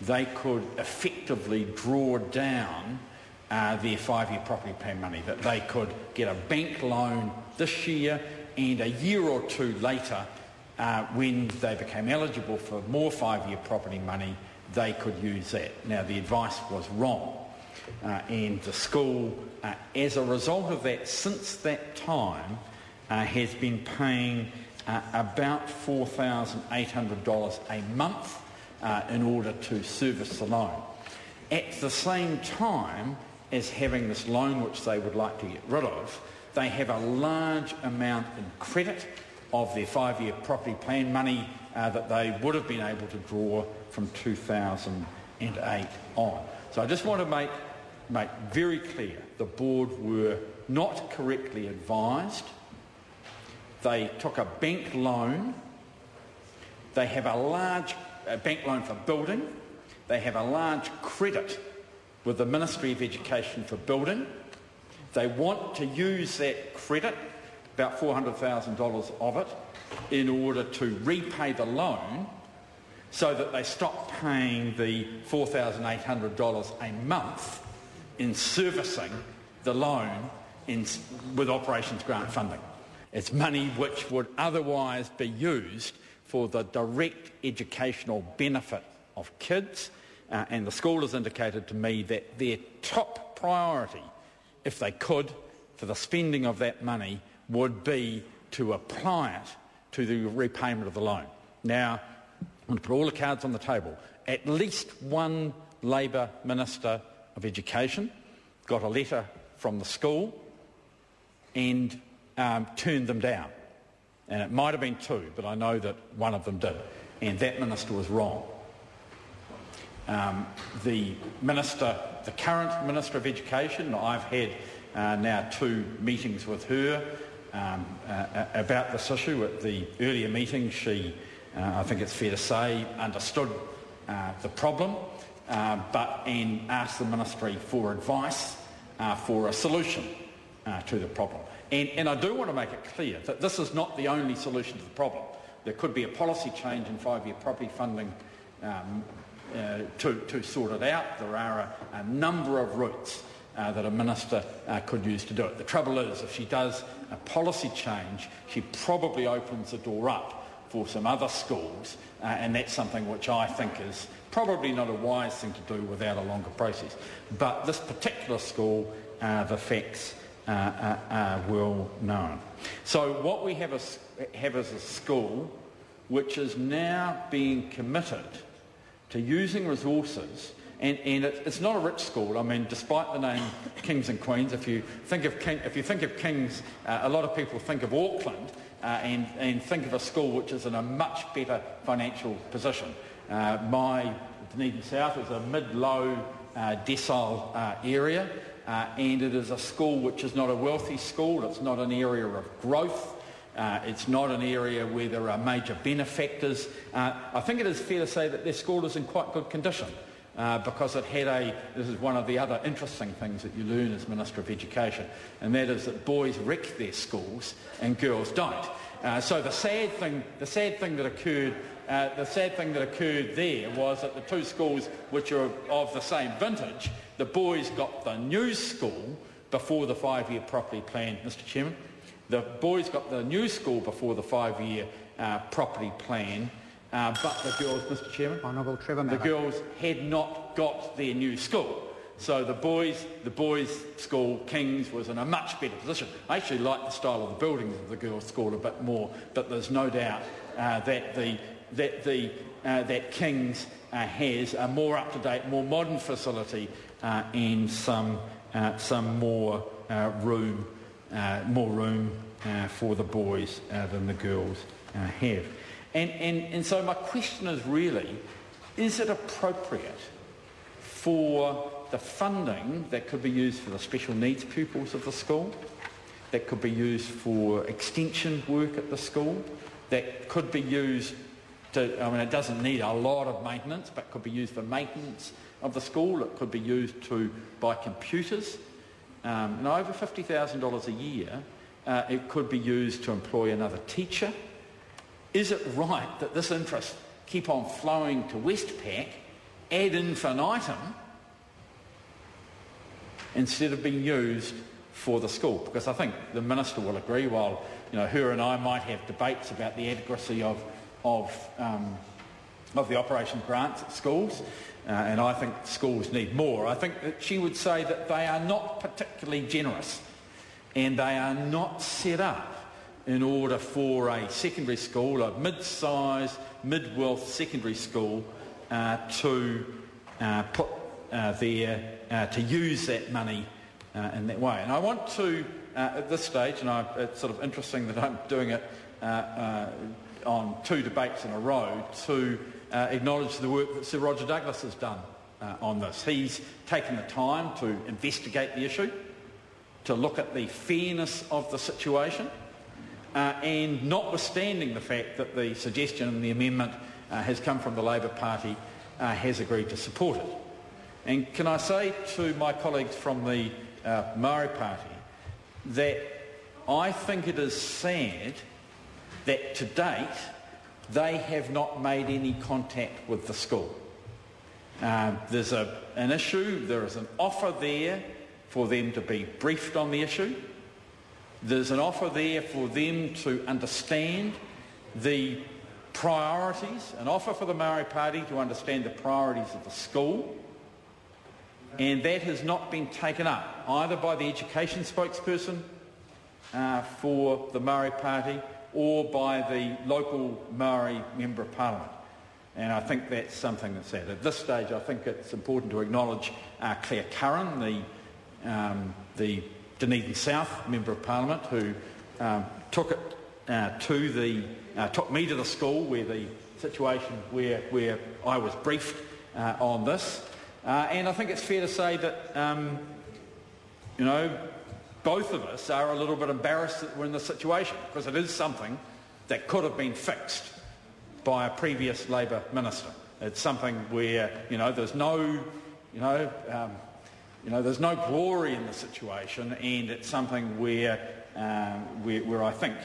they could effectively draw down their 5-year property plan money, that they could get a bank loan this year, and a year or two later, when they became eligible for more 5-year property money, they could use that. Now, the advice was wrong, and the school, as a result of that, since that time, has been paying about $4,800 a month in order to service the loan. At the same time as having this loan which they would like to get rid of, they have a large amount in credit of their 5-year property plan money that they would have been able to draw from 2008 on. So I just want to make very clear the board were not correctly advised. They took a bank loan. They have a large bank loan for building. They have a large credit with the Ministry of Education for building. They want to use that credit, about $400,000 of it, in order to repay the loan so that they stop paying the $4,800 a month in servicing the loan with operations grant funding. It's money which would otherwise be used for the direct educational benefit of kids, and the school has indicated to me that their top priority, if they could, for the spending of that money would be to apply it to the repayment of the loan. Now, I'm going to put all the cards on the table. At least one Labor Minister of Education got a letter from the school and turned them down. And it might have been two, but I know that one of them did. And that minister was wrong. The current Minister of Education, I've had now 2 meetings with her about this issue. At the earlier meeting, she, I think it's fair to say, understood the problem, and asked the Ministry for advice for a solution to the problem. And I do want to make it clear that this is not the only solution to the problem. There could be a policy change in 5-year property funding to sort it out. There are a number of routes that a minister could use to do it. The trouble is, if she does a policy change, she probably opens the door up for some other schools, and that's something which I think is probably not a wise thing to do without a longer process. But this particular school, the facts are well known. So what we have is a school which is now being committed to using resources, and it's not a rich school. I mean, despite the name Kings and Queens, if you think of Kings, a lot of people think of Auckland and think of a school which is in a much better financial position. My Dunedin South is a mid-low decile area, and it is a school which is not a wealthy school. It's not an area of growth. It's not an area where there are major benefactors. I think it is fair to say that their school is in quite good condition because it had this is one of the other interesting things that you learn as Minister of Education, and that is that boys wreck their schools and girls don't. So the sad thing that occurred there was that the 2 schools which are of the same vintage, the boys got the new school before the 5-year property plan, Mr. Chairman. The boys got the new school before the 5-year property plan, but the girls, Mr. Chairman, Honourable Trevor Miller, the girls had not got their new school. So the boys' school, Kings, was in a much better position. I actually like the style of the buildings of the girls' school a bit more, but there's no doubt that Kings has a more up-to-date, more modern facility and some more room for the boys than the girls have. And so my question is really, is it appropriate for the funding that could be used for the special needs pupils of the school, that could be used for extension work at the school, that could be used to, I mean, it doesn't need a lot of maintenance, but could be used for maintenance of the school. It could be used to buy computers. And over $50,000 a year, it could be used to employ another teacher. Is it right that this interest keep on flowing to Westpac ad infinitum instead of being used for the school. Because I think the Minister will agree, while her and I might have debates about the adequacy of the Operation Grants at schools, and I think schools need more, I think that she would say that they are not particularly generous and they are not set up in order for a secondary school, a mid-size, mid-wealth secondary school, to use that money in that way. And I want to, at this stage, and it's sort of interesting that I'm doing it on 2 debates in a row, to acknowledge the work that Sir Roger Douglas has done on this. He's taken the time to investigate the issue, to look at the fairness of the situation, and notwithstanding the fact that the suggestion in the amendment has come from the Labour Party, has agreed to support it. And can I say to my colleagues from the Maori Party that I think it is sad that to date they have not made any contact with the school. There's an issue, there is an offer there for them to be briefed on the issue. There's an offer there for them to understand the priorities, an offer for the Maori Party to understand the priorities of the school, and that has not been taken up either by the education spokesperson for the Maori Party or by the local Maori Member of Parliament. And I think that's something that's sad. At this stage, I think it's important to acknowledge Claire Curran, the Dunedin South Member of Parliament, who took me to the school where the situation where I was briefed on this. And I think it's fair to say that, both of us are a little bit embarrassed that we're in this situation, because it is something that could have been fixed by a previous Labour minister. It's something where, there's no glory in the situation, and it's something where I think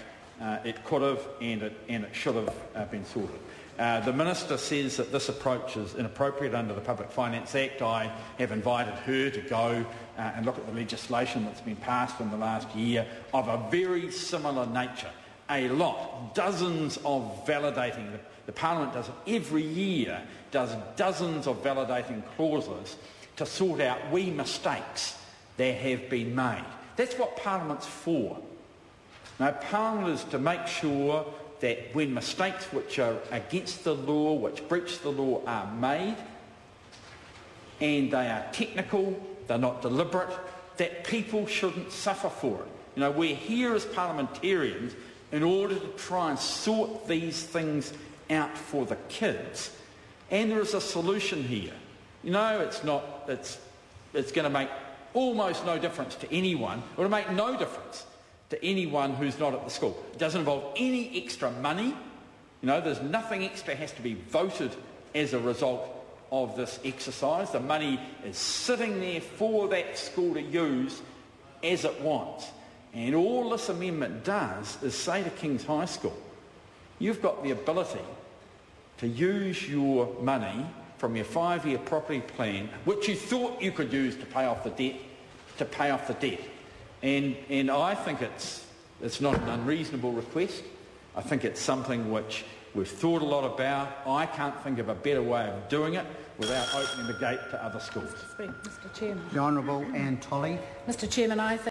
it could have and it should have been sorted. The Minister says that this approach is inappropriate under the Public Finance Act. I have invited her to go and look at the legislation that's been passed in the last year of a very similar nature. A lot, dozens of validating, the Parliament does it every year, does dozens of validating clauses to sort out wee mistakes that have been made. That's what Parliament's for. Now, Parliament is to make sure that when mistakes which are against the law, which breach the law, are made, and they are technical, they're not deliberate, that people shouldn't suffer for it. We're here as parliamentarians in order to try and sort these things out for the kids, and there is a solution here. It's going to make almost no difference to anyone. It will make no difference to anyone who's not at the school. It doesn't involve any extra money. There's nothing extra has to be voted as a result of this exercise. The money is sitting there for that school to use as it wants. And all this amendment does is say to King's High School, you've got the ability to use your money from your 5-year property plan, which you thought you could use to pay off the debt, to pay off the debt. And I think it's not an unreasonable request. I think it's something which we've thought a lot about. I can't think of a better way of doing it without opening the gate to other schools. Mr. Chairman. The Honourable Anne Tolley. Mr. Chairman, I think